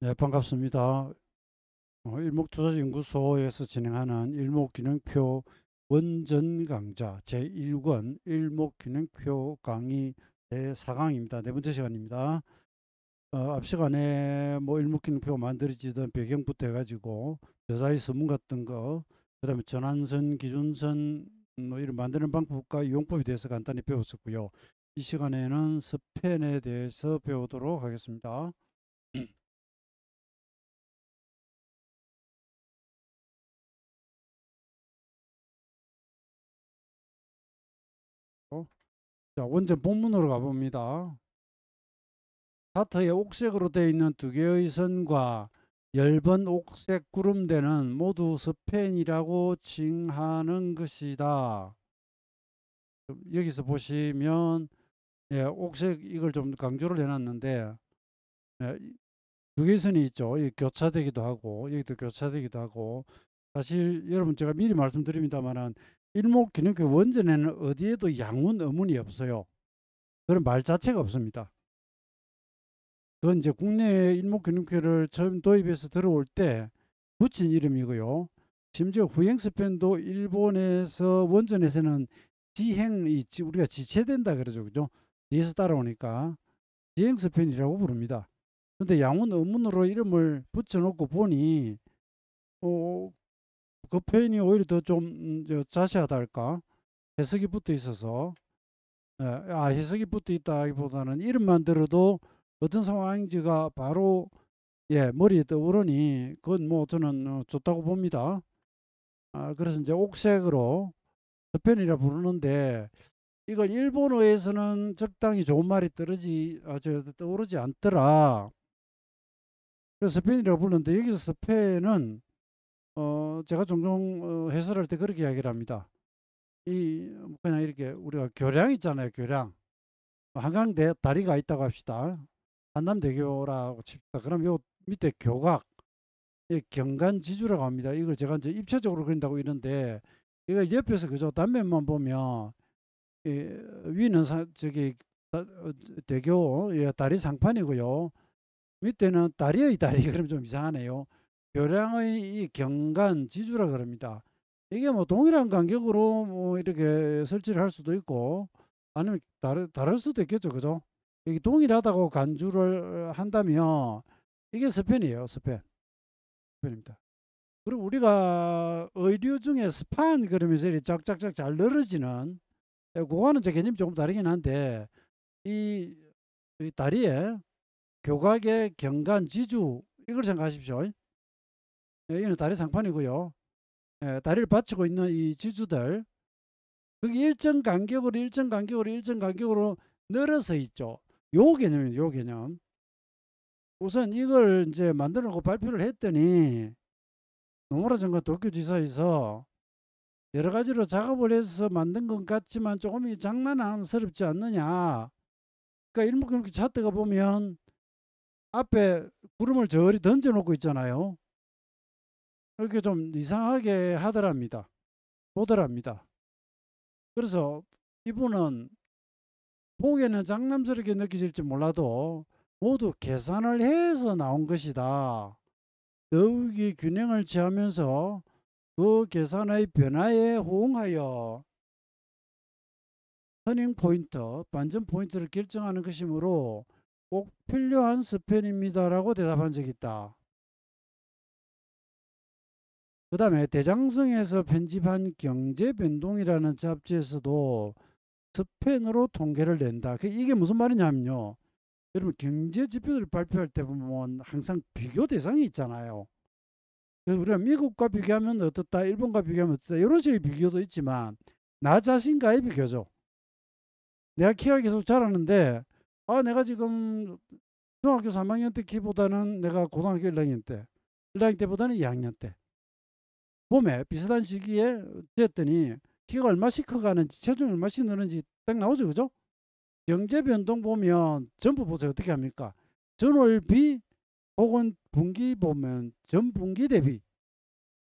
네, 반갑습니다. 일목투자연구소에서 진행하는 일목균형표 원전 강좌 제1권 일목균형표 강의 제4강입니다. 네 번째 시간입니다. 앞 시간에 뭐 일목균형표 만들어지던 배경부터 해가지고 저자의 서문 같은 거, 그다음에 전환선, 기준선 뭐 이런 만드는 방법과 이용법에 대해서 간단히 배웠었고요. 이 시간에는 스팬에 대해서 배우도록 하겠습니다. 자, 원전 본문으로 가봅니다. 차트에 옥색으로 되어 있는 두 개의 선과 10번 옥색 구름대는 모두 스팬이라고 칭하는 것이다. 여기서 보시면 예, 옥색 이걸 좀 강조를 해놨는데 예, 두 개의 선이 있죠. 이 교차되기도 하고 여기도 교차되기도 하고 사실 여러분 제가 미리 말씀드립니다만은 일목균형교 원전에는 어디에도 양운 어문이 없어요. 그런 말 자체가 없습니다. 그건 이제 국내에 일목균형표를 처음 도입해서 들어올 때 붙인 이름이고요. 심지어 후행 스팬도 일본에서 원전에서는 지행이 우리가 지체된다 그러죠, 그죠? 뒤에서 따라오니까 지행 스팬이라고 부릅니다. 근데 양문 어문으로 이름을 붙여놓고 보니 어, 그 표현이 오히려 더 좀 자세하다 할까? 해석이 붙어 있어서 해석이 붙어 있다기보다는 이름만 들어도 어떤 상황인지가 바로 예, 머리에 떠오르니 그건 뭐 저는 좋다고 봅니다. 그래서 이제 옥색으로 서편이라 부르는데 이걸 일본어에서는 적당히 좋은 말이 떠오르지 않더라. 그래서 서편이라고 부르는데 여기서 서편은 제가 종종 해설할 때 그렇게 이야기를 합니다. 이 그냥 이렇게 우리가 교량 있잖아요, 교량. 한강대 다리가 있다고 합시다. 한남대교라고 칩시다. 그럼 요 밑에 교각 경간지주라고 합니다. 이걸 제가 이제 입체적으로 그린다고 이러는데 이거 옆에서 그저 단면만 보면 위는 저기 대교 다리 상판이고요. 밑에는 다리의 다리 그러면 좀 이상하네요. 교량의 이 경간 지주라 그럽니다. 이게 뭐 동일한 간격으로 뭐 이렇게 설치를 할 수도 있고 아니면 다를 수도 있겠죠, 그죠? 이게 동일하다고 간주를 한다면 이게 스팬이에요, 스팬입니다. 그리고 우리가 의류 중에 스판 그러면서 이렇게 쫙쫙쫙 잘 늘어지는 그거는 제 개념이 조금 다르긴 한데 이, 이 다리에 교각의 경관 지주 이걸 생각하십시오. 이는 다리 상판이고요. 다리를 받치고 있는 이 지주들 그게 일정 간격으로 늘어서 있죠. 요 개념이에요. 요 개념. 우선 이걸 이제 만들어 놓고 발표를 했더니 노무라 장관 도쿄지사에서 여러 가지로 작업을 해서 만든 것 같지만 조금 장난스럽지 않느냐. 그러니까 일목경기 차트가 보면 앞에 구름을 저리 던져놓고 있잖아요. 이렇게 좀 이상하게 하더랍니다. 보더랍니다. 그래서 이분은 보기에는 장난스럽게 느껴질지 몰라도 모두 계산을 해서 나온 것이다. 더욱이 균형을 취하면서 그 계산의 변화에 호응하여 터닝 포인트, 반전 포인트를 결정하는 것이므로 꼭 필요한 스펜입니다라고 대답한 적이 있다. 그 다음에 대장성에서 편집한 경제변동이라는 잡지에서도 스펜으로 통계를 낸다. 이게 무슨 말이냐면요. 여러분 경제 지표를 발표할 때 보면 항상 비교 대상이 있잖아요. 그래서 우리가 미국과 비교하면 어떻다, 일본과 비교하면 어떻다 이런 식의 비교도 있지만 나 자신과의 비교죠. 내가 키가 계속 자라는데 내가 지금 중학교 3학년 때 키보다는 내가 고등학교 1학년 때 1학년 때보다는 2학년 때 봄에 비슷한 시기에 됐더니 키가 얼마씩 커가는지 체중이 얼마씩 느는지 딱 나오죠. 그죠? 경제 변동 보면 전부 보세요. 어떻게 합니까? 전월비 혹은 분기 보면 전분기 대비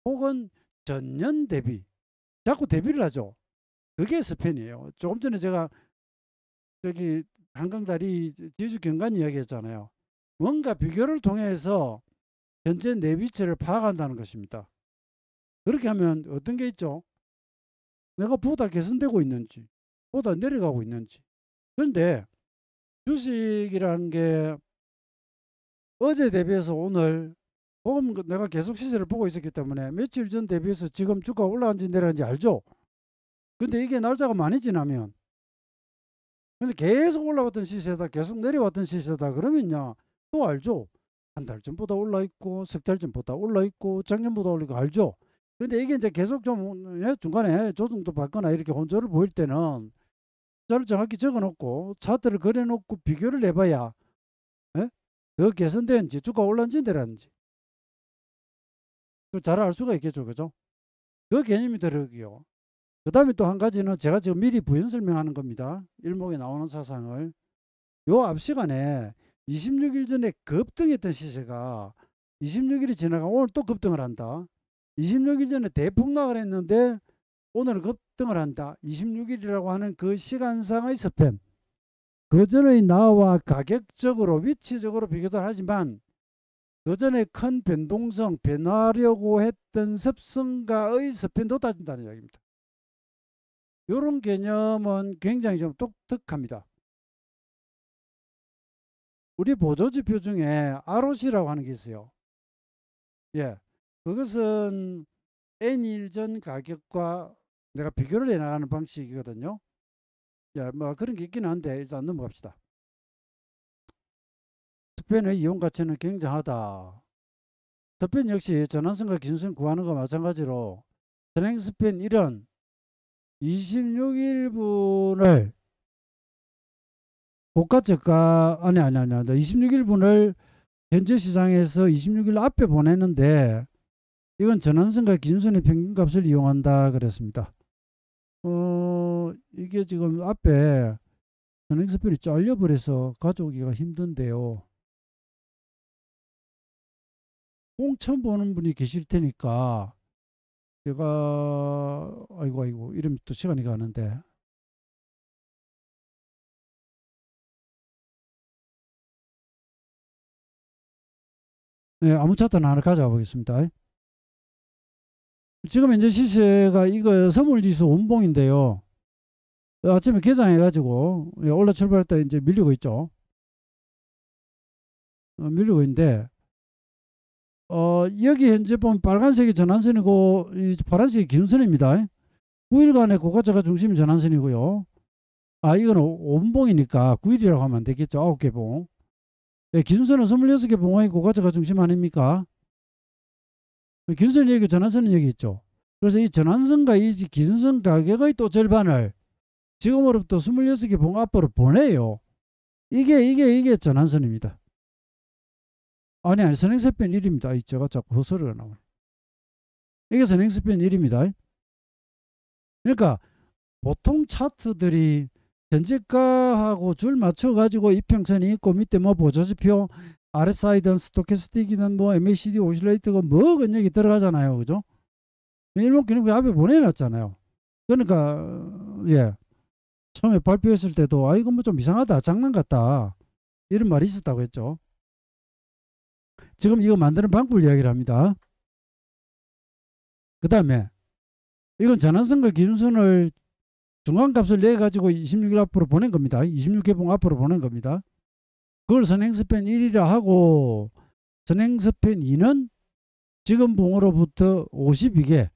혹은 전년 대비 자꾸 대비를 하죠. 그게 스팬이에요. 조금 전에 제가 저기 한강다리 제주 경관 이야기했잖아요. 뭔가 비교를 통해서 현재 내 위치를 파악한다는 것입니다. 그렇게 하면 어떤 게 있죠? 내가 보다 개선되고 있는지, 보다 내려가고 있는지. 그런데 주식이라는 게 어제 대비해서 오늘, 혹은 내가 계속 시세를 보고 있었기 때문에 며칠 전 대비해서 지금 주가가 올라간지 내려간지 알죠? 근데 이게 날짜가 많이 지나면, 근데 계속 올라왔던 시세다, 계속 내려왔던 시세다 그러면요, 또 알죠? 한 달 전보다 올라 있고, 석 달 전보다 올라 있고, 작년보다 올리고 알죠? 근데 이게 이제 계속 좀 중간에 조정도 받거나 이렇게 혼조를 보일 때는 저를 정확히 적어 놓고 차트를 그려 놓고 비교를 해봐야, 예? 더 개선된지, 주가 올랐는지 내렸는지 잘 알 수가 있겠죠. 그죠? 그 개념이 들어오고요. 그 다음에 또 한 가지는 제가 지금 미리 부연 설명하는 겁니다. 일목에 나오는 사상을. 요 앞 시간에 26일 전에 급등했던 시세가 26일이 지나가 오늘 또 급등을 한다. 26일 전에 대폭락을 했는데 오늘은 급등을 한다. 26일이라고 하는 그 시간상의 스팬. 그 전의 나와 가격적으로 위치적으로 비교도 하지만 그 전에 큰 변동성, 변하려고 했던 습성과의 스팬도 따진다는 이야기입니다. 이런 개념은 굉장히 좀 독특합니다. 우리 보조지표 중에 ROC라고 하는 게 있어요. 예, 그것은 N일 전 가격과 내가 비교를 해나가는 방식이거든요. 예, 뭐 그런 게 있긴 한데 일단 넘어갑시다. 스팬의 이용 가치는 굉장하다. 스팬 역시 전환선과 기준선 구하는 것과 마찬가지로 선행 스팬 1은 26일분을 고가 저가 26일분을 현재 시장에서 26일 앞에 보내는데 이건 전환선과 기준선의 평균값을 이용한다 그랬습니다. 이게 지금 앞에 선행스펠이 잘려버려서 가져오기가 힘든데요. 꼭 처음 보는 분이 계실 테니까 제가 아이고 이러면 또 시간이 가는데 네, 아무 차트나 하나 가져가 보겠습니다. 지금 현재 시세가 이거 선물지수 원봉인데요. 아침에 개장해가지고 올라 출발했다 이제 밀리고 있죠. 밀리고 있는데 여기 현재 보면 빨간색이 전환선이고 이 파란색이 기준선입니다. 9일간의 고가저가 중심이 전환선이고요. 이건 원봉이니까 9일이라고 하면 안 되겠죠. 9개 봉. 네, 기준선은 26개 봉의 고가저가 중심 아닙니까? 기준선 여기 전환선은 여기 있죠. 그래서 이 전환선과 이 기준선 가격의 또 절반을 지금으로부터 26개 봉 앞으로 보내요. 이게 전환선입니다. 아니 선행스팬 1입니다. 제가 자꾸 헛소리가 나와요. 이게 선행스팬 1입니다. 그러니까 보통 차트들이 현재가하고 줄 맞춰가지고 이평선이 있고 밑에 뭐 보조지표 RSI든 스토캐스틱이든 뭐 MACD 오실레이터가 뭐 근육이 들어가잖아요. 그죠? 일목기능 앞에 보내놨잖아요. 그러니까 예, 처음에 발표했을 때도 이거 뭐 좀 이상하다, 장난 같다 이런 말이 있었다고 했죠. 지금 이거 만드는 방법을 이야기를 합니다. 그 다음에 이건 전환선과 기준선을 중간값을 내 가지고 26일 앞으로 보낸 겁니다. 26개봉 앞으로 보낸 겁니다. 그걸 선행스팬 1이라 하고 선행스팬 2는 지금 봉으로부터 52개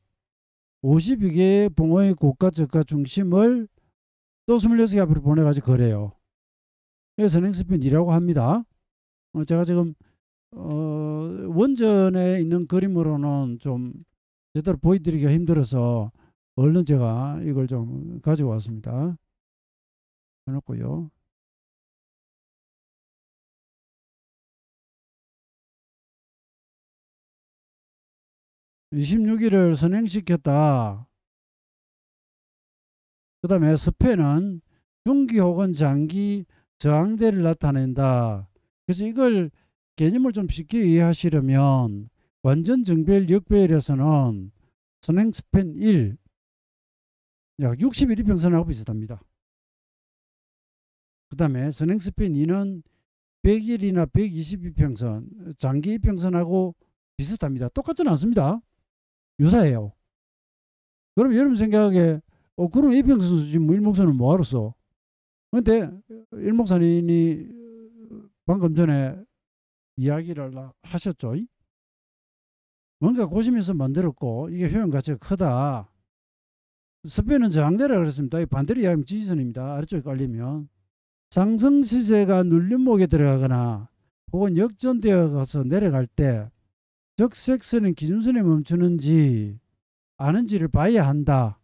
봉의 고가 저가 중심을 또 26개 앞으로 보내가지고 거래요. 그래서 선행스팬 2라고 합니다. 제가 지금 원전에 있는 그림으로는 좀 제대로 보여드리기가 힘들어서 얼른 제가 이걸 좀 가지고 왔습니다. 해놓고요. (26일을) 선행시켰다. 그 다음에 스팬은 중기 혹은 장기 저항대를 나타낸다. 그래서 이걸 개념을 좀 쉽게 이해하시려면 완전 정배열 역배열에서는 선행스팬 1, 약 61이평선하고 비슷합니다. 그 다음에 선행스팬 2는 100일이나 122평선, 장기 이평선하고 비슷합니다. 똑같지는 않습니다. 유사해요. 그럼 여러분 생각에 그럼 이평선 지금 뭐 일목선은 뭐하러 써? 근데 일목선인이 방금 전에 이야기를 하셨죠. 뭔가 고심해서 만들었고 이게 효용 가치가 크다. 스페인은 저항대라 그랬습니다. 반대로 이야기하면 지지선입니다. 아래쪽에 깔리면 상승 시세가 눌림목에 들어가거나 혹은 역전되어 가서 내려갈 때 적색선은 기준선에 멈추는지 아는지를 봐야 한다.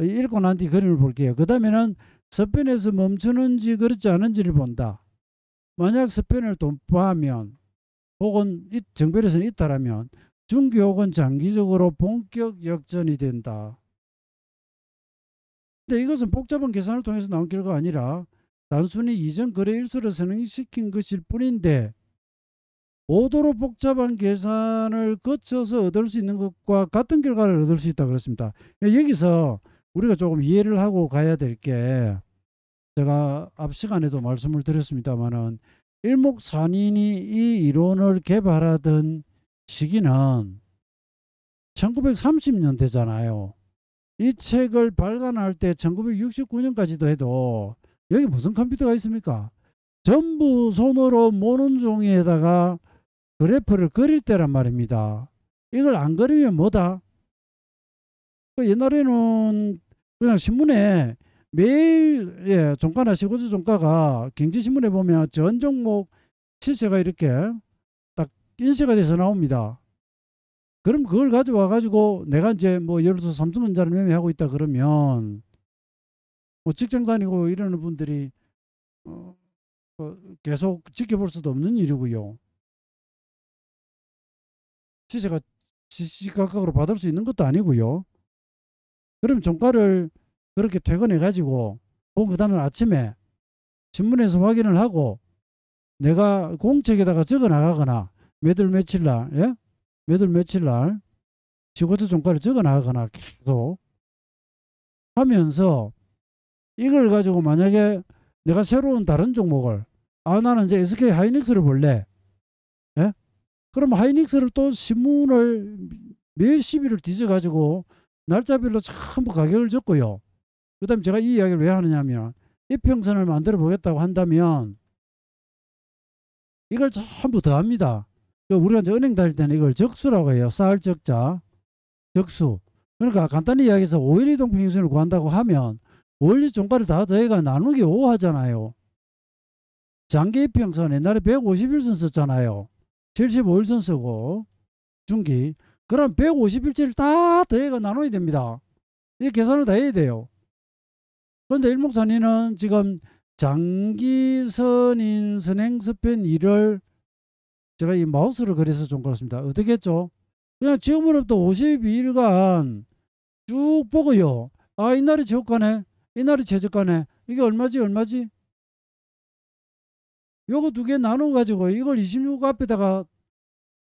읽고 난 뒤 그림을 볼게요. 그 다음에는 스펜에서 멈추는지 그렇지 않은지를 본다. 만약 스펜을 돌파하면 혹은 정배에서는 있다라면 중기 혹은 장기적으로 본격 역전이 된다. 근데 이것은 복잡한 계산을 통해서 나온 결과가 아니라 단순히 이전 거래 일수를 선행시킨 것일 뿐인데 고도로 복잡한 계산을 거쳐서 얻을 수 있는 것과 같은 결과를 얻을 수 있다 그랬습니다. 여기서 우리가 조금 이해를 하고 가야 될 게 제가 앞 시간에도 말씀을 드렸습니다만은 일목산인이 이 이론을 개발하던 시기는 1930년대잖아요. 이 책을 발간할 때 1969년까지도 해도 여기 무슨 컴퓨터가 있습니까? 전부 손으로 모는 종이에다가 그래프를 그릴 때란 말입니다. 이걸 안 그리면 뭐다? 옛날에는 그냥 신문에 매일 종가나 시고주 종가가 경제신문에 보면 전 종목 시세가 이렇게 딱 인쇄가 돼서 나옵니다. 그럼 그걸 가져와 가지고 내가 이제 뭐 예를 들어서 삼성전자를 매매하고 있다 그러면 뭐 직장 다니고 이러는 분들이 계속 지켜볼 수도 없는 일이고요. 시세가 시시각각으로 받을 수 있는 것도 아니고요. 그럼 종가를 그렇게 퇴근해 가지고 그 다음에 아침에 신문에서 확인을 하고 내가 공책에다가 적어 나가거나 매달 며칠 날, 예? 매달 며칠 날 시고주 종가를 적어 나가거나 계속 하면서 이걸 가지고 만약에 내가 새로운 다른 종목을 나는 이제 SK 하이닉스를 볼래. 예? 그럼 하이닉스를 또 신문을 몇십 일을 뒤져 가지고 날짜별로 전부 가격을 적고요. 그 다음에 제가 이 이야기를 왜 하느냐면 이평선을 만들어 보겠다고 한다면 이걸 전부 더합니다. 우리가 이제 은행 다닐 때는 이걸 적수라고 해요. 쌓을 적자 적수. 그러니까 간단히 이야기해서 5일 이동 평균선을 구한다고 하면 원리 종가를 다 더해가 나누기 5 하잖아요. 장기 이평선 옛날에 150일선 썼잖아요. 75일선 쓰고 중기. 그럼 150일째를 다 더해가 나눠야 됩니다. 이 계산을 다 해야 돼요. 그런데 일목산인은 지금 장기선인 선행스펜 1을 제가 이 마우스로 그려서 좀 그렇습니다. 어떻게 했죠? 그냥 지금으로부터 52일간 쭉 보고요. 이날이 저가네. 이날이 최저가네. 이게 얼마지 얼마지? 요거 두 개 나눠 가지고 이걸 26 앞에다가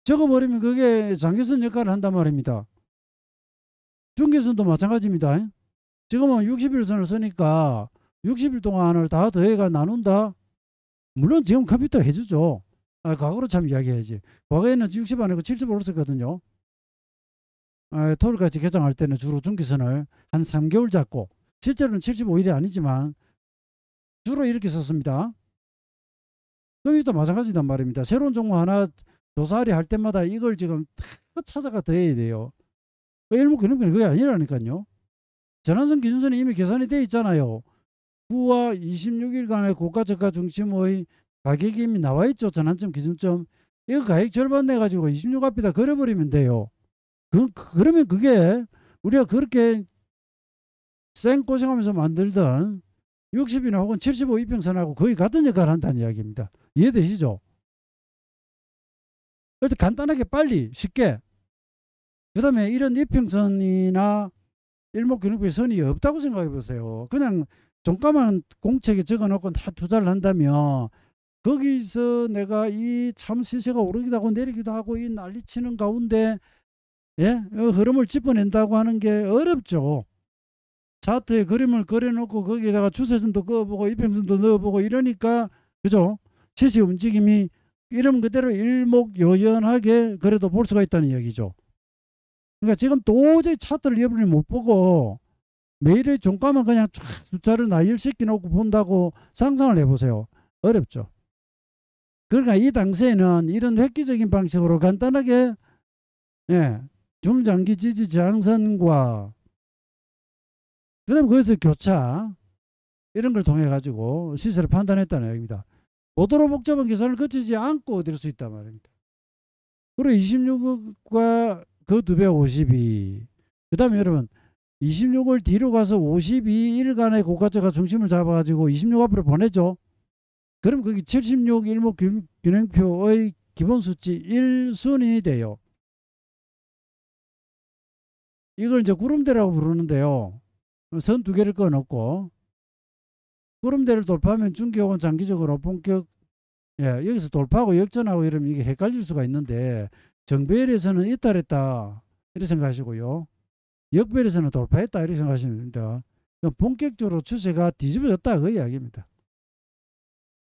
적어버리면 그게 장기선 역할을 한단 말입니다. 중기선도 마찬가지입니다. 지금은 60일선을 쓰니까 60일 동안을 다 더해가 나눈다. 물론 지금 컴퓨터 해주죠. 과거로 참 이야기해야지. 과거에는 60 아니고 70으로 썼거든요. 토요일까지 개장할 때는 주로 중기선을 한 3개월 잡고 실제로는 75일이 아니지만 주로 이렇게 썼습니다. 컴퓨터 마찬가지단 말입니다. 새로운 종목 하나 조사하리 할 때마다 이걸 지금 다 찾아가 더해야 돼요. 일목균형변이 그게 아니라니까요. 전환선 기준선이 이미 계산이 되어 있잖아요. 9와 26일간의 고가 저가 중심의 가격이 이미 나와 있죠. 전환점 기준점. 이거 가격 절반 내가지고 26 앞에다 걸어버리면 돼요. 그러면 그게 우리가 그렇게 생고생하면서 만들던 60이나 혹은 75 이평선하고 거의 같은 역할을 한다는 이야기입니다. 이해되시죠? 그래서 간단하게 빨리 쉽게 그 다음에 이런 이평선이나 일목균형의 선이 없다고 생각해 보세요. 그냥 종가만 공책에 적어놓고 다 투자를 한다면 거기서 내가 이 참 시세가 오르기도 하고 내리기도 하고 이 난리치는 가운데 흐름을 짚어낸다고 하는 게 어렵죠. 차트에 그림을 그려놓고 거기에다가 추세선도 그어보고 이평선도 넣어보고 이러니까 그죠? 시세 움직임이 이름 그대로 일목요연하게 그래도 볼 수가 있다는 얘기죠. 그러니까 지금 도저히 차트를 여러분이 못 보고 매일의 종가만 그냥 쫙 숫자를 나열시켜 놓고 본다고 상상을 해보세요. 어렵죠. 그러니까 이 당시에는 이런 획기적인 방식으로 간단하게 중장기 지지 저항선과 그다음에 거기서 교차 이런 걸 통해 가지고 시세를 판단했다는 얘기입니다. 고도로 복잡한 계산을 거치지 않고 얻을 수 있단 말입니다. 그리고 26과 그 2배 52. 그 다음에 여러분 26을 뒤로 가서 52일간의 고가치가 중심을 잡아가지고 26 앞으로 보내죠. 그럼 거기 76 일목균형표의 기본수치 1순위 돼요. 이걸 이제 구름대라고 부르는데요. 선 2개를 꺼놓고 구름대를 돌파하면 중기 혹은 장기적으로 본격 여기서 돌파하고 역전하고 이러면 이게 헷갈릴 수가 있는데 정배열에서는 이탈했다 이렇게 생각하시고요. 역배열에서는 돌파했다 이렇게 생각하시면 됩니다. 본격적으로 추세가 뒤집어졌다 그 이야기입니다.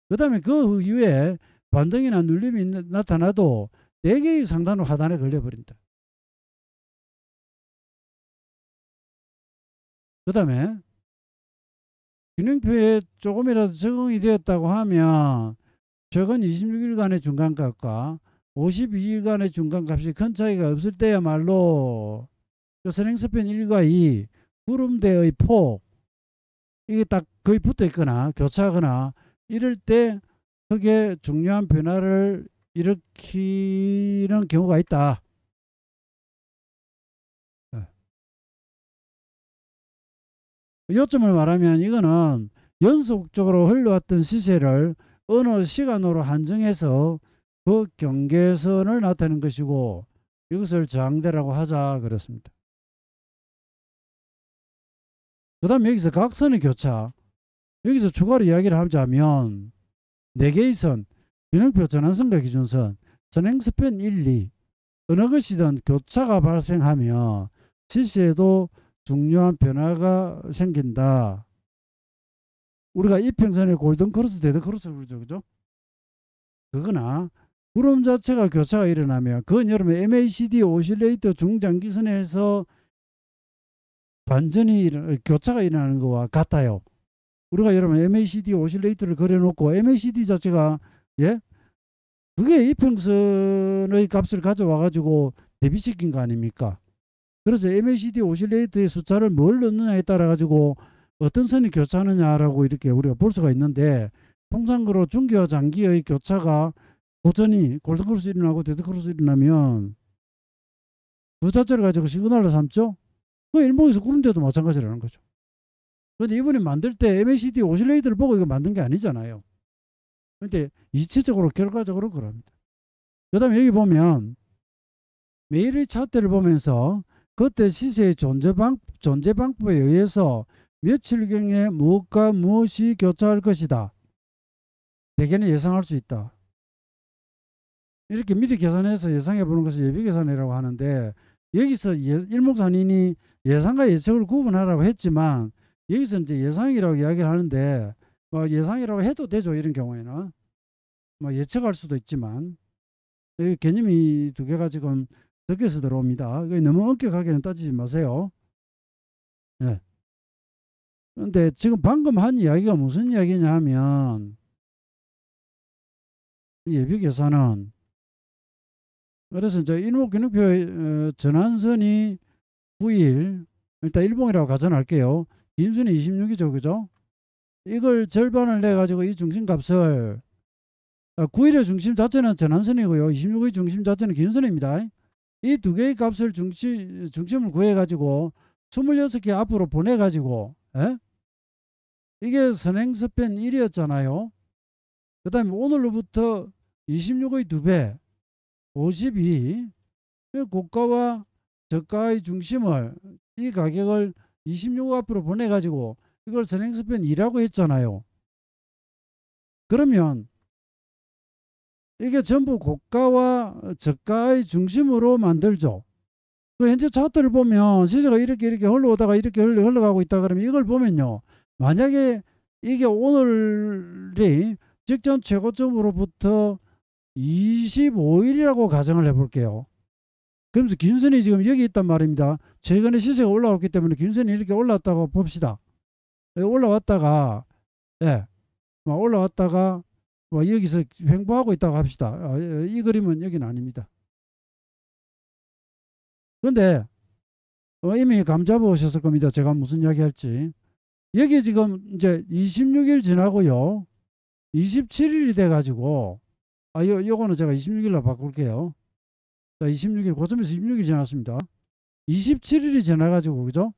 그 다음에 그 이후에 반등이나 눌림이 나타나도 4개의 상단으로 하단에 걸려버린다. 그 다음에 균형표에 조금이라도 적응이 되었다고 하면 최근 26일간의 중간값과 52일간의 중간값이 큰 차이가 없을 때야말로 선행스팬 1과 2 구름대의 폭 이게 딱 거의 붙어 있거나 교차하거나 이럴 때 그게 중요한 변화를 일으키는 경우가 있다. 요점을 말하면 이거는 연속적으로 흘러왔던 시세를 어느 시간으로 한정해서 그 경계선을 나타내는 것이고 이것을 저항대라고 하자 그렇습니다. 그 다음에 여기서 각선의 교차 여기서 추가로 이야기를 하자면 4개의 선 균형표 전환선과 기준선 선행스팬 1, 2 어느 것이든 교차가 발생하면 시세에도 중요한 변화가 생긴다. 우리가 이평선의 골든크로스, 데드크로스를 부르죠. 그죠? 그거나 구름 자체가 교차가 일어나면 그건 여러분 MACD 오실레이터 중장기선에서 반전이 교차가 일어나는 것과 같아요. 우리가 여러분 MACD 오실레이터를 그려놓고 MACD 자체가 그게 이평선의 값을 가져와 가지고 대비시킨 거 아닙니까? 그래서 MACD 오실레이터의 숫자를 뭘 넣느냐에 따라 가지고 어떤 선이 교차하느냐라고 이렇게 우리가 볼 수가 있는데 통상적으로 중기와 장기의 교차가 고전이 골든크로스 일어나고 데드크로스 일어나면 그 자체를 가지고 시그널을 삼죠. 그 일목에서 구름대도 마찬가지라는 거죠. 그런데 이분이 만들 때 MACD 오실레이터를 보고 이거 만든 게 아니잖아요. 그런데 이치적으로 결과적으로 그럽니다. 그 다음에 여기 보면 매일의 차트를 보면서 그때 시세의 존재 방법에 의해서 며칠경에 무엇과 무엇이 교차할 것이다. 대개는 예상할 수 있다. 이렇게 미리 계산해서 예상해 보는 것을 예비 계산이라고 하는데 여기서 일목산인이 예상과 예측을 구분하라고 했지만 여기서 이제 예상이라고 이야기를 하는데 뭐 예상이라고 해도 되죠. 이런 경우에는 뭐 예측할 수도 있지만 여기 개념이 2개가 지금 섞여서 들어옵니다. 너무 엄격하게는 따지지 마세요. 그런데 지금 방금 한 이야기가 무슨 이야기냐 하면 예비 계산은 그래서 이제 일목균형표의 전환선이 9일 일단 일봉이라고 가정할게요. 긴순이 26이죠. 그죠? 이걸 절반을 내가지고 이 중심값을 9일의 중심 자체는 전환선이고요. 26의 중심 자체는 긴순입니다. 이 2개의 값을 중심을 구해가지고 26개 앞으로 보내가지고 이게 선행스팬 1이었잖아요. 그 다음에 오늘로부터 26의 2배 52 고가와 저가의 중심을 이 가격을 26 앞으로 보내가지고 이걸 선행스팬 2라고 했잖아요. 그러면 이게 전부 고가와 저가의 중심으로 만들죠. 그 현재 차트를 보면 시세가 이렇게 흘러오다가 이렇게 흘러가고 있다 그러면 이걸 보면요. 만약에 이게 오늘이 직전 최고점으로부터 25일이라고 가정을 해볼게요. 그러면서 기준선이 지금 여기 있단 말입니다. 최근에 시세가 올라왔기 때문에 기준선이 이렇게 올라왔다고 봅시다. 올라왔다가 올라왔다가 여기서 횡보하고 있다고 합시다. 이 그림은 여기는 아닙니다. 그런데 이미 감 잡아오셨을 겁니다. 제가 무슨 이야기 할지. 여기 지금 이제 26일 지나고요. 27일이 돼가지고 요거는 제가 26일로 바꿀게요. 자, 26일 고점에서 26일 지났습니다. 27일이 지나가지고 그죠?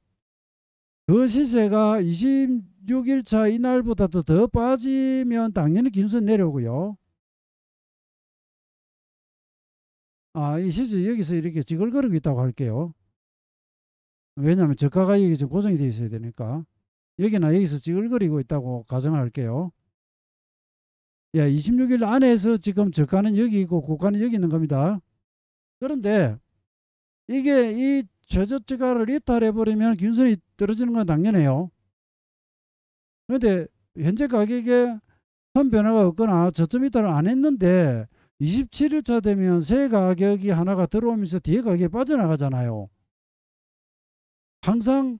그 시세가 26일차 이날보다도 더 빠지면 당연히 기준선 내려오고요. 이 시세 여기서 이렇게 지글거리고 있다고 할게요. 왜냐하면 저가가 여기 좀 고정이 되어 있어야 되니까. 여기나 여기서 지글거리고 있다고 가정을 할게요. 26일 안에서 지금 저가는 여기 있고 고가는 여기 있는 겁니다. 그런데 이게 이 최저가를 이탈해버리면 기준선이 떨어지는 건 당연해요. 그런데 현재 가격에 큰 변화가 없거나 저점 이탈을 안 했는데 27일차 되면 새 가격이 하나가 들어오면서 뒤에 가격이 빠져나가잖아요. 항상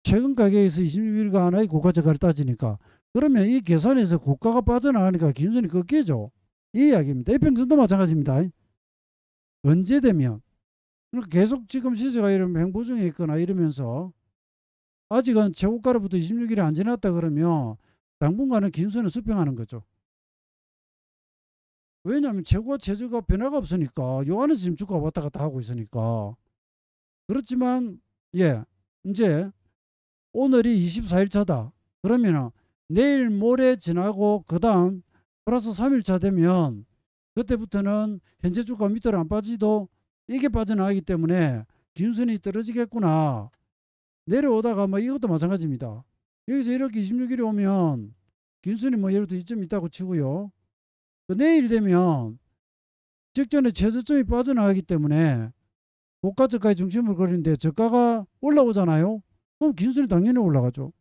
최근 가격에서 26일가 하나의 고가 저가를 따지니까 그러면 이 계산에서 고가가 빠져나가니까 기준선이 꺾이죠. 이 이야기입니다. 이평선도 마찬가지입니다. 언제 되면 계속 지금 시세가 이러면 횡보 중에 있거나 이러면서 아직은 최고가로부터 26일이 안 지났다 그러면 당분간은 기준선을 수평하는 거죠. 왜냐하면 최고가 최저가 변화가 없으니까 요 안에서 지금 주가가 왔다 갔다 하고 있으니까. 그렇지만 이제 오늘이 24일차다. 그러면 내일 모레 지나고 그 다음 플러스 3일차 되면 그때부터는 현재 주가 밑으로 안 빠지도 이게 빠져나가기 때문에 기준선이 떨어지겠구나. 내려오다가 이것도 마찬가지입니다. 여기서 이렇게 26일이 오면 기준선이 예를 들어 2점 있다고 치고요. 내일 되면 직전에 최저점이 빠져나가기 때문에 고가 저가의 중심을 그리는데 저가가 올라오잖아요. 그럼 기준선이 당연히 올라가죠.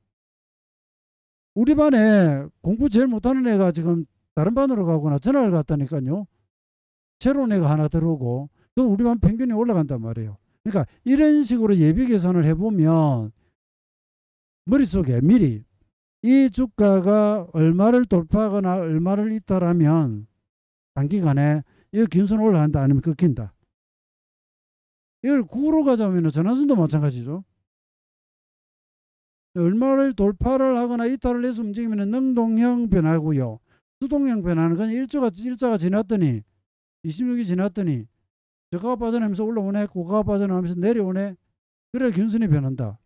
우리 반에 공부 제일 못하는 애가 지금 다른 반으로 가거나 전화를 갔다니까요. 새로운 애가 하나 들어오고 그럼 우리 반 평균이 올라간단 말이에요. 그러니까 이런 식으로 예비 계산을 해보면 머릿속에 미리 이 주가가 얼마를 돌파하거나 얼마를 이탈하면 단기간에 이 기준선 올라간다 아니면 꺾인다. 이걸 구로 가자면 전환선도 마찬가지죠. 얼마를 돌파를 하거나 이탈을 해서 움직이면 능동형 변화고요. 수동형 변화는 그냥 일자가 지났더니 26이 지났더니 저가가 빠져나면서 올라오네, 고가가 빠져나가면서 내려오네. 그래 기준선이 변한다.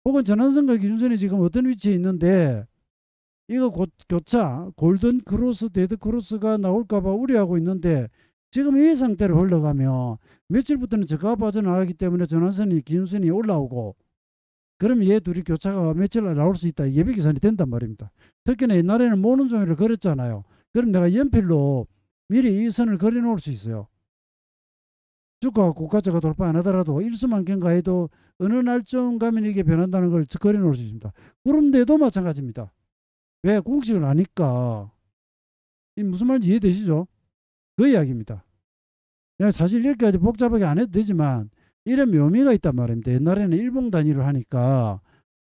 혹은 전환선과 기준선이 지금 어떤 위치에 있는데 이거 교차 골든 크로스, 데드 크로스가 나올까봐 우려하고 있는데 지금 이 상태로 흘러가면 며칠부터는 저가가 빠져나가기 때문에 전환선이 기준선이 올라오고 그러면 얘 둘이 교차가 며칠 나올 수 있다. 예비 계산이 된단 말입니다. 특히나 옛날에는 모는 종이를 그렸잖아요. 그럼 내가 연필로 미리 이 선을 그려 놓을 수 있어요. 주가가 고가저가 돌파 안 하더라도 일수만 경과해도 어느 날쯤 가면 이게 변한다는 걸 그려 놓을 수 있습니다. 구름대도 마찬가지입니다. 왜? 공식을 아니까. 이 무슨 말인지 이해되시죠? 그 이야기입니다. 사실 이렇게까지 복잡하게 안 해도 되지만 이런 묘미가 있단 말입니다. 옛날에는 일봉 단위로 하니까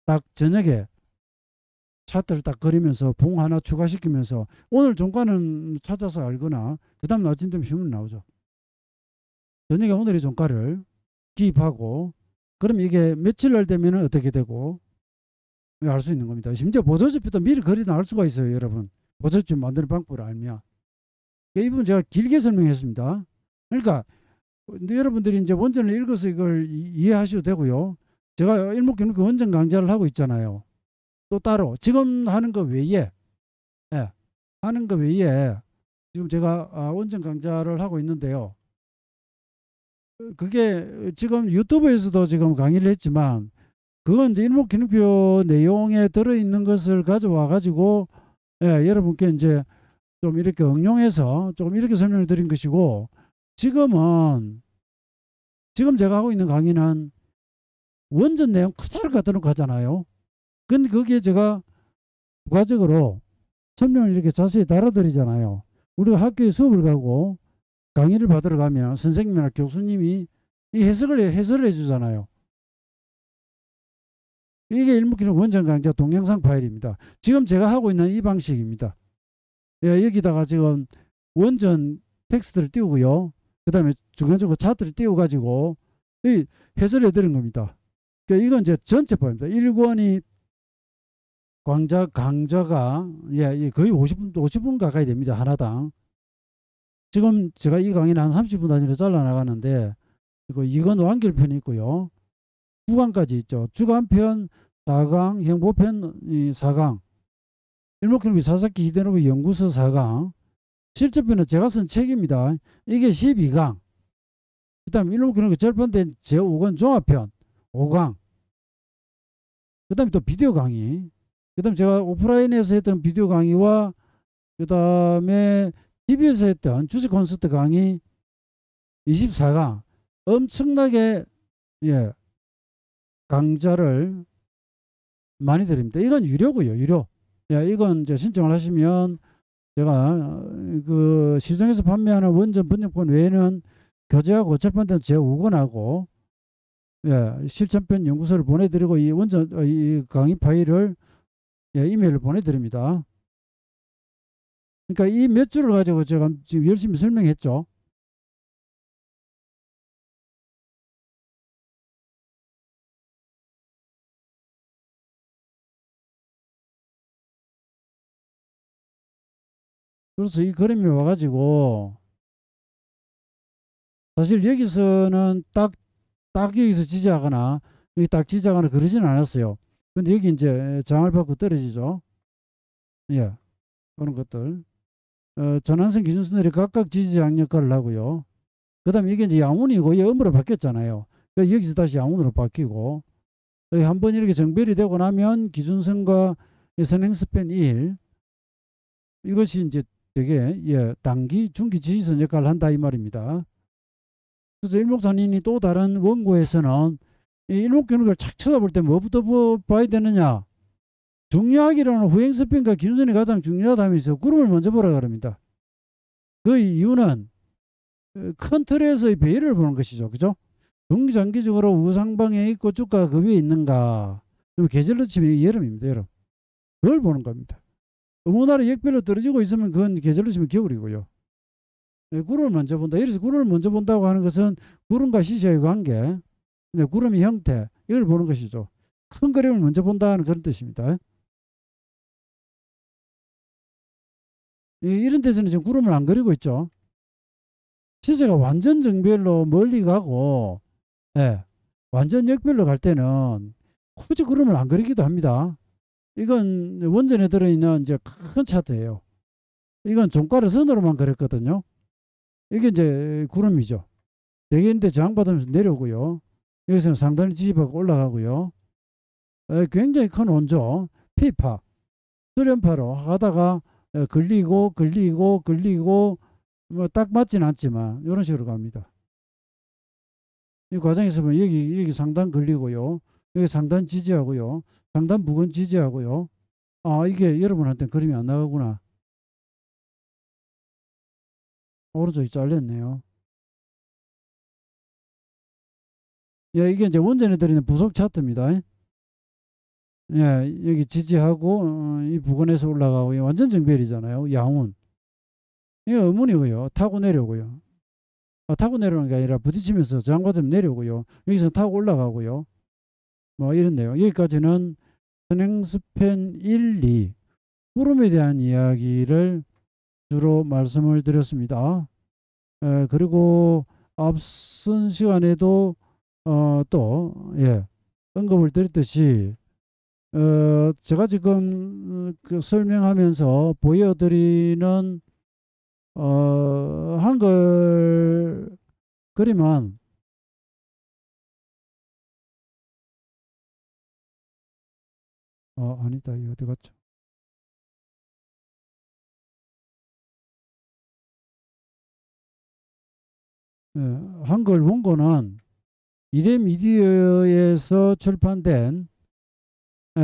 딱 저녁에 차트를 딱 그리면서 봉 하나 추가시키면서 오늘 종가는 찾아서 알거나 그 다음 아침 되면 신문 나오죠. 저녁에 오늘의 종가를 기입하고 그럼 이게 며칠 날 되면 어떻게 되고 알 수 있는 겁니다. 심지어 보조지표도 미리 그리 나올 수가 있어요. 여러분. 보조지표 만드는 방법을 알면. 이 부분 제가 길게 설명했습니다. 그러니까 여러분들이 이제 원전을 읽어서 이걸 이해하셔도 되고요. 제가 일목균목 원전 강좌를 하고 있잖아요. 또 따로 지금 하는 거 외에 하는 거 외에 지금 제가 원전 강좌를 하고 있는데요. 그게 지금 유튜브에서도 지금 강의를 했지만 그건 이제 일목균목표 내용에 들어있는 것을 가져와 가지고 여러분께 이제 좀 이렇게 응용해서 조금 이렇게 설명을 드린 것이고 지금 제가 하고 있는 강의는 원전 내용 그대로 갖다 놓고 하잖아요. 근데 거기에 제가 부가적으로 설명을 이렇게 자세히 달아드리잖아요. 우리가 학교에 수업을 가고 강의를 받으러 가면 선생님이나 교수님이 이 해설을 해주잖아요. 이게 일목기능 원전 강좌 동영상 파일입니다. 지금 제가 하고 있는 이 방식입니다. 예, 여기다가 지금 원전 텍스트를 띄우고요. 그 다음에 중간중간 차트를 띄워가지고 해설해 드린 겁니다. 그러니까 이건 이제 전체 파일입니다. 1권이 강좌가 예, 거의 50분 가까이 됩니다. 하나당. 지금 제가 이 강의는 한 30분 단위로 잘라 나가는데 이건 완결편이 있고요. 9강까지 있죠. 주간편 4강, 행보편 4강, 일목기능 사사키 히데노부 연구소 4강, 실제편은 제가 쓴 책입니다. 이게 12강. 그 다음 일목기능 절판된 제5권 종합편 5강. 그 다음에 또 비디오 강의. 그 다음에 제가 오프라인에서 했던 비디오 강의와 그 다음에 TV에서 했던 주식 콘서트 강의 24강. 엄청나게 예, 강좌를 많이 드립니다. 이건 유료고요. 유료. 예, 이건 이제 신청을 하시면 제가 그 시중에서 판매하는 원전 번역본 외에는 교재하고 절판된 제5권하고 예, 실전편 연구소를 보내드리고 이 원전 이 강의 파일을 예, 이메일을 보내드립니다. 그러니까 이 몇 줄을 가지고 제가 지금 열심히 설명했죠. 그래서 이 그림이 와가지고 사실 여기서는 딱 여기서 지지하거나 여기 딱 지지하거나 그러지는 않았어요. 근데 여기 이제 장을 받고 떨어지죠. 예, 그런 것들. 전환선 기준선들이 각각 지지장 역할을 하고요. 그 다음에 이게 이제 양운이고 이 음으로 바뀌었잖아요. 여기서 다시 양운으로 바뀌고 한번 이렇게 정별이 되고 나면 기준선과 선행스팬 1 이것이 이제 되게 예, 단기, 중기 지지선 역할을 한다 이 말입니다. 그래서 일목산인이 또 다른 원고에서는 이 일목균형을 착 쳐다볼 때 뭐부터 봐야 되느냐. 중요하기로는 후행스핀과 기준선이 가장 중요하다면서 구름을 먼저 보라 그럽니다. 그 이유는 큰 틀에서의 배열을 보는 것이죠. 그죠? 중장기적으로 우상방에 있고 주가가 그 위에 있는가. 계절로 치면 여름입니다. 여름. 그걸 보는 겁니다. 어느 날에 역별로 떨어지고 있으면 그건 계절로 치면 겨울이고요. 구름을 먼저 본다. 이래서 구름을 먼저 본다고 하는 것은 구름과 시시의 관계, 구름의 형태 이걸 보는 것이죠. 큰 그림을 먼저 본다는 그런 뜻입니다. 이런 데서는 지금 구름을 안 그리고 있죠. 시세가 완전 정별로 멀리 가고 예, 완전 역별로 갈 때는 굳이 구름을 안 그리기도 합니다. 이건 원전에 들어있는 이제 큰 차트예요. 이건 종가를 선으로만 그렸거든요. 이게 이제 구름이죠. 대개인데 저항받으면서 내려오고요. 여기서는 상단을 지지받고 올라가고요. 굉장히 큰 원조, 피파, 수렴파로 하다가 걸리고 뭐 딱 맞진 않지만 이런 식으로 갑니다. 이 과정에서 보면 여기 상단 걸리고요. 여기 상단 지지하고요. 상단 부근 지지하고요. 아, 이게 여러분한테 그림이 안 나가구나. 오른쪽이 잘렸네요. 예, 이게 이제 원전에 들어있는 부속 차트입니다. 예, 여기 지지하고 이 부근에서 올라가고 완전 정별이잖아요. 양운. 이게 어문이고요. 타고 내려오고요. 타고 내려오는 게 아니라 부딪히면서 저항받으면 내려오고요. 여기서 타고 올라가고요. 뭐 이런 내용. 여기까지는 선행스팬 1, 2 구름에 대한 이야기를 주로 말씀을 드렸습니다. 그리고 앞선 시간에도 또 예, 언급을 드렸듯이 제가 지금 그 설명하면서 보여드리는 한글 그림은 아니다. 이거 어디 갔죠? 예, 한글 원고는 이레미디어에서 출판된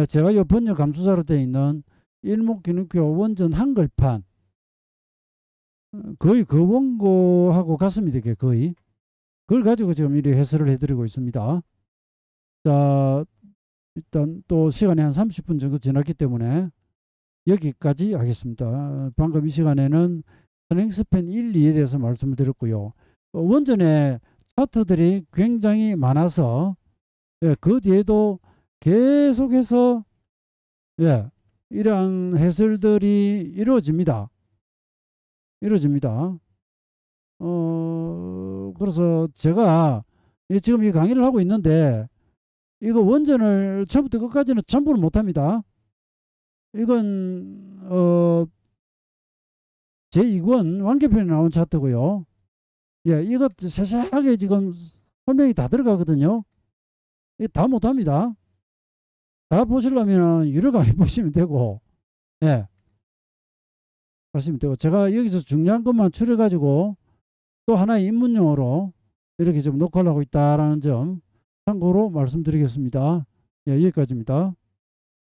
제가 이 번역 감수자로 되어 있는 일목균형표 원전 한글판 거의 그 원고하고 같습니다. 이게 거의. 그걸 가지고 지금 이렇게 해설을 해드리고 있습니다. 자, 일단 또 시간이 한 30분 정도 지났기 때문에 여기까지 하겠습니다. 방금 이 시간에는 스프링스팬 1, 2에 대해서 말씀을 드렸고요. 원전에 차트들이 굉장히 많아서 예, 그 뒤에도 계속해서 예, 이러한 해설들이 이루어집니다. 그래서 제가 지금 이 강의를 하고 있는데 이거 원전을 처음부터 끝까지는 전부는 못합니다. 이건 제2권 완결편에 나온 차트고요. 예, 이것 세세하게 지금 설명이 다 들어가거든요. 이거 다 못합니다. 다 보시려면 유료 강의 보시면 되고, 예, 하시면 되고, 제가 여기서 중요한 것만 추려가지고 또 하나의 입문용어로 이렇게 좀 녹화를 하고 있다라는 점 참고로 말씀드리겠습니다. 예, 여기까지입니다.